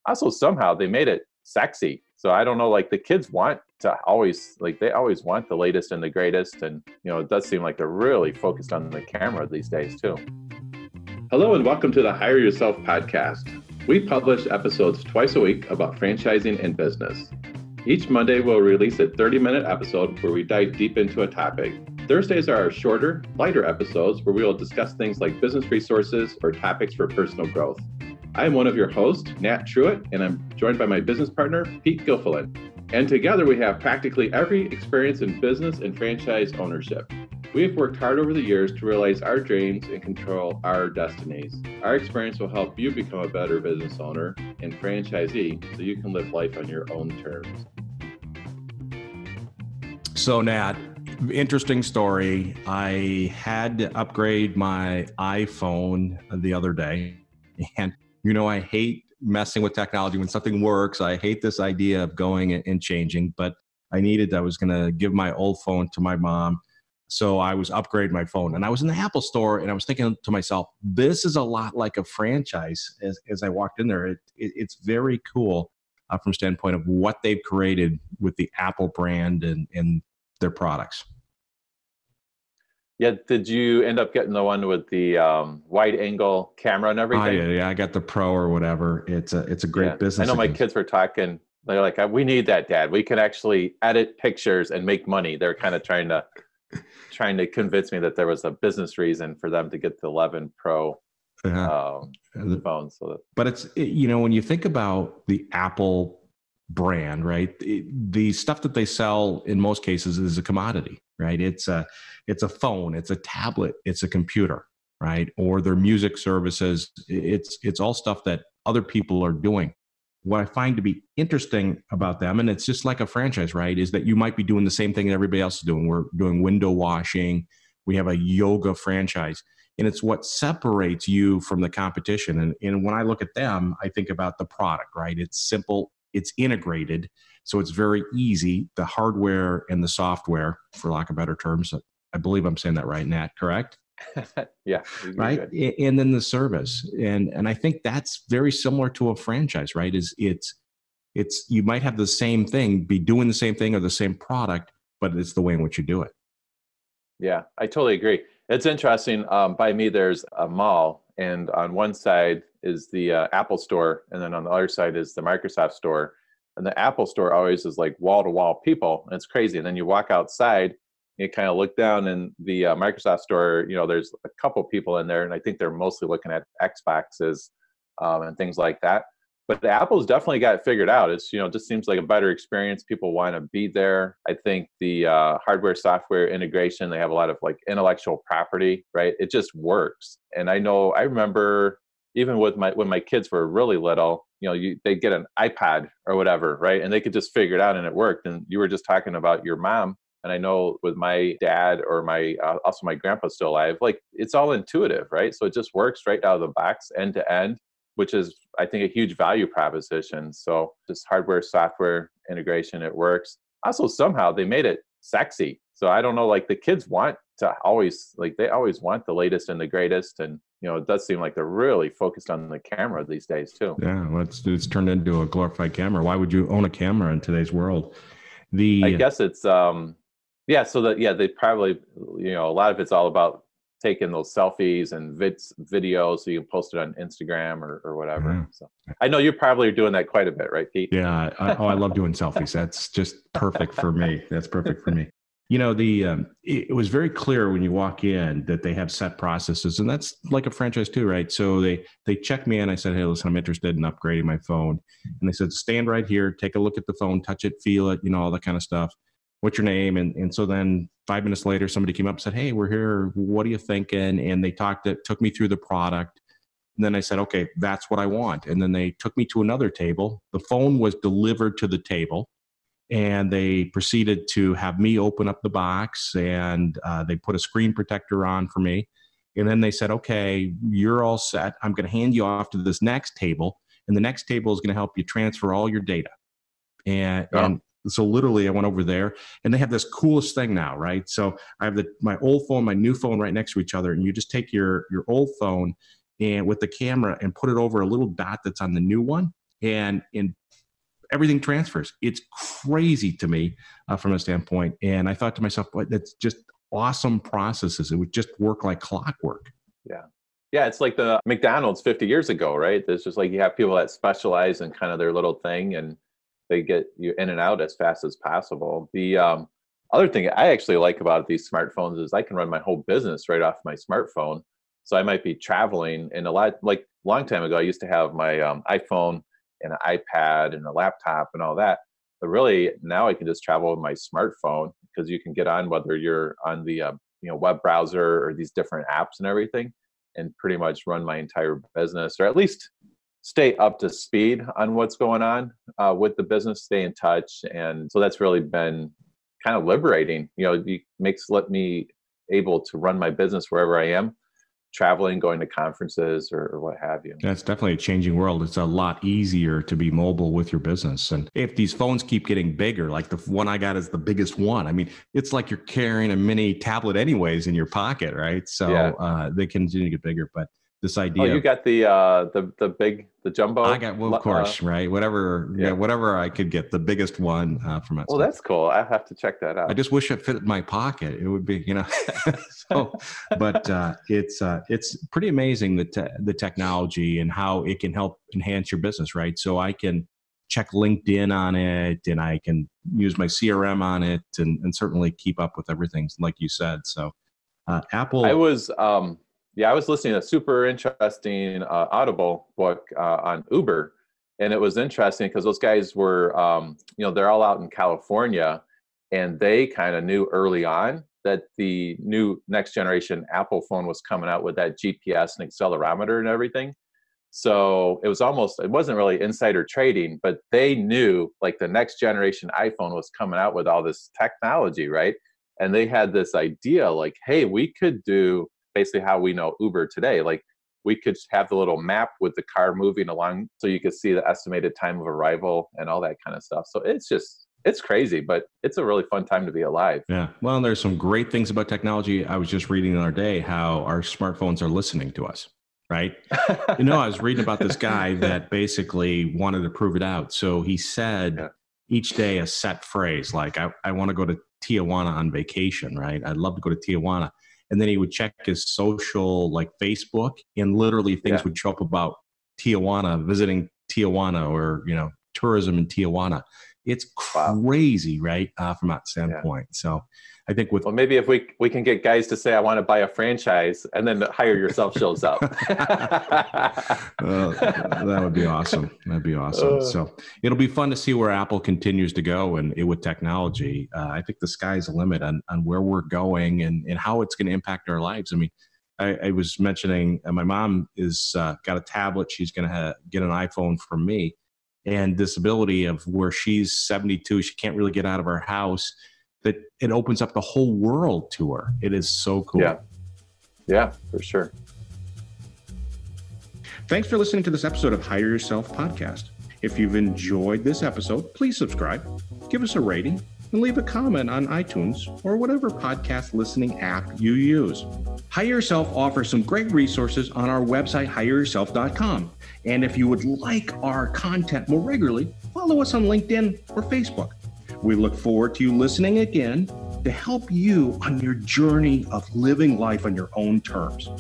Also, somehow they made it sexy. So I don't know, like the kids want to always, like they always want the latest and the greatest. And, it does seem like they're really focused on the camera these days too. Hello and welcome to the Hire Yourself podcast. We publish episodes twice a week about franchising and business. Each Monday, we'll release a 30-minute episode where we dive deep into a topic. Thursdays are our shorter, lighter episodes where we will discuss things like business resources or topics for personal growth. I am one of your hosts, Nat Truitt, and I'm joined by my business partner, Pete Gilfillan. And together we have practically every experience in business and franchise ownership. We have worked hard over the years to realize our dreams and control our destinies. Our experience will help you become a better business owner and franchisee so you can live life on your own terms. So Nat, interesting story. I had to upgrade my iPhone the other day, and I hate messing with technology. When something works, I hate this idea of going and changing, but I was going to give my old phone to my mom. So I was upgrading my phone, and I was in the Apple store, and I was thinking to myself, this is a lot like a franchise. As I walked in there, it's very cool from standpoint of what they've created with the Apple brand and their products. Yeah, did you end up getting the one with the wide angle camera and everything? Oh, yeah, I got the Pro or whatever. It's a great business. I know my kids were talking. They're like, "We need that, Dad. We can actually edit pictures and make money." They're kind of trying to convince me that there was a business reason for them to get the 11 Pro phone. But it's when you think about the Apple brand, right? The stuff that they sell in most cases is a commodity, right? It's a phone, it's a tablet, it's a computer, right? Or their music services. It's all stuff that other people are doing. What I find to be interesting about them, and it's just like a franchise, right, is that you might be doing the same thing that everybody else is doing. We're doing window washing. We have a yoga franchise. And it's what separates you from the competition. And when I look at them, I think about the product, right? It's simple. It's integrated. So it's very easy. The hardware and the software, for lack of better terms, I believe I'm saying that right, Nat, correct? Yeah. Right. Good. And then the service. And I think that's very similar to a franchise, right? It's you might have the same thing, be doing the same thing or the same product, but it's the way in which you do it. Yeah, I totally agree. It's interesting. By me, there's a mall, and on one side is the Apple store, and then on the other side is the Microsoft store. And the Apple store always is like wall-to-wall people, and it's crazy. And then you walk outside, you kind of look down in the Microsoft store, there's a couple people in there, and I think they're mostly looking at Xboxes and things like that. But the Apple's definitely got it figured out. It's, just seems like a better experience. People want to be there. I think the hardware software integration, they have a lot of like intellectual property, right? It just works. And I remember even with when my kids were really little, they'd get an iPad or whatever, right? And they could just figure it out and it worked. And you were just talking about your mom. And I know with my dad or also my grandpa's still alive, like it's all intuitive, right? So it just works right out of the box, end to end, which is, I think, a huge value proposition. So just hardware, software integration, it works. Also, somehow they made it sexy. So I don't know, like the kids want to always, like they always want the latest and the greatest. And, it does seem like they're really focused on the camera these days too. Yeah, well, it's turned into a glorified camera. Why would you own a camera in today's world? I guess it's, they probably, a lot of it's all about taking those selfies and videos so you can post it on Instagram or whatever. Yeah. So I know you probably are doing that quite a bit, right, Pete? Yeah. I love doing selfies. That's just perfect for me. That's perfect for me. It was very clear when you walk in that they have set processes, and that's like a franchise too, right? So they checked me in. I said, "Hey, listen, I'm interested in upgrading my phone." And they said, "Stand right here, take a look at the phone, touch it, feel it, all that kind of stuff. What's your name?" And so then 5 minutes later, somebody came up and said, "Hey, we're here. What are you thinking?" And they took me through the product. And then I said, "Okay, that's what I want." And then they took me to another table. The phone was delivered to the table, and they proceeded to have me open up the box, and they put a screen protector on for me. And then they said, "Okay, you're all set. I'm going to hand you off to this next table, and the next table is going to help you transfer all your data." And so literally I went over there, and they have this coolest thing now, right? So I have my old phone, my new phone right next to each other, and you just take your old phone and with the camera and put it over a little dot that's on the new one, and everything transfers. It's crazy to me from a standpoint. And I thought to myself, boy, that's just awesome processes. It would just work like clockwork. Yeah. Yeah, it's like the McDonald's 50 years ago, right? It's just like you have people that specialize in kind of their little thing, and they get you in and out as fast as possible. The other thing I actually like about these smartphones is I can run my whole business right off my smartphone. So I might be traveling, and long time ago, I used to have my iPhone and an iPad and a laptop and all that. But really, now I can just travel with my smartphone, because you can get on, whether you're on the web browser or these different apps and everything, and pretty much run my entire business, or at least stay up to speed on what's going on with the business, stay in touch. And so that's really been kind of liberating. It let me able to run my business wherever I am, traveling, going to conferences or what have you. That's definitely a changing world. It's a lot easier to be mobile with your business. And if these phones keep getting bigger, like the one I got is the biggest one. I mean, it's like you're carrying a mini tablet anyways in your pocket, right? So yeah. They continue to get bigger. But this idea. Oh, you got the jumbo? I got, well, of course, right? Whatever I could get, the biggest one from that. Well, that's cool. I have to check that out. I just wish it fit in my pocket. It would be, but it's pretty amazing the technology and how it can help enhance your business, right? So I can check LinkedIn on it, and I can use my CRM on it, and certainly keep up with everything, like you said. So Apple. I was listening to a super interesting Audible book on Uber, and it was interesting because those guys were, they're all out in California, and they kind of knew early on that the new next generation Apple phone was coming out with that GPS and accelerometer and everything. So it wasn't really insider trading, but they knew like the next generation iPhone was coming out with all this technology, right? And they had this idea like, hey, we could do basically how we know Uber today. Like, we could have the little map with the car moving along, so you could see the estimated time of arrival and all that kind of stuff. So it's crazy, but it's a really fun time to be alive. Yeah. Well, there's some great things about technology. I was just reading the other day how our smartphones are listening to us, right? I was reading about this guy that basically wanted to prove it out. So he said each day a set phrase, like, I want to go to Tijuana on vacation, right? I'd love to go to Tijuana. And then he would check his social, like Facebook, and literally things would show up about Tijuana, visiting Tijuana, or, tourism in Tijuana. It's crazy, right? From that standpoint. Yeah. So I think maybe if we can get guys to say, I want to buy a franchise, and then Hire Yourself shows up. That would be awesome. That'd be awesome. So it'll be fun to see where Apple continues to go and with technology. I think the sky's the limit on where we're going and how it's going to impact our lives. I mean, I was mentioning my mom is got a tablet. She's going to get an iPhone from me. And this ability of where she's 72, she can't really get out of her house, that it opens up the whole world to her. It is so cool. Yeah, for sure. Thanks for listening to this episode of Hire Yourself Podcast. If you've enjoyed this episode, please subscribe, give us a rating, and leave a comment on iTunes or whatever podcast listening app you use. Hire Yourself offers some great resources on our website, hireyourself.com. And if you would like our content more regularly, follow us on LinkedIn or Facebook. We look forward to you listening again to help you on your journey of living life on your own terms.